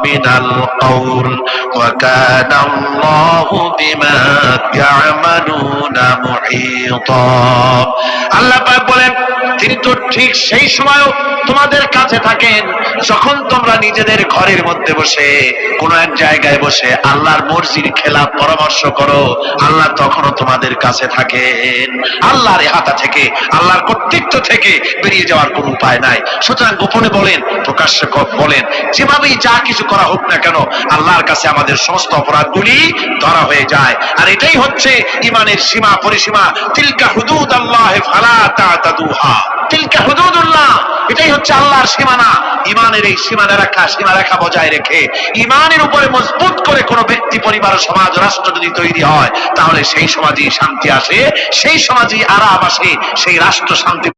মিনাল কওল ওয়া কানা আল্লাহু বিমা ইয়ামালুনা মুহীতা। আল্লাহ পাক বলেন তিনি তো ঠিক সেই সময়ও তোমাদের কাছে থাকেন যখন তোমরা নিজেদের ঘরের মধ্যে বসে কোন এক জায়গায় বসে আল্লাহর মর্জির খেলাফ পরামর্শ করো, আল্লাহ তখনও তোমাদের কাছে থাকেন। আল্লাহর হাত থেকে, আল্লাহর কর্তৃত্ব থেকে বেরিয়ে যাওয়ার কোনো উপায় নাই। সুতরাং গোপনে বলেন প্রকাশ্যে বলেন, যেভাবেই যা কিছু করা হোক না কেন, আল্লাহর কাছে আমাদের সমস্ত অপরাধগুলি ধরা হয়ে যায়। আর এটাই হচ্ছে ঈমানের সীমা পরিসীমা। তিলকা হুদুদাল্লাহ ফালা তা'তাদুহা, তিলকা হুদুদুল্লাহ, এটাই হচ্ছে আল্লাহর সীমানা। ঈমানের এই সীমারেখা বজায় রেখে ঈমানের উপরে মজবুত করে কোনো ব্যক্তি, পরিবার, সমাজ, রাষ্ট্র যদি তৈরি হয়, তাহলে সেই সমাজেই শান্তি আসে, সেই সমাজেই আরাম আসে, সেই রাষ্ট্র শান্তি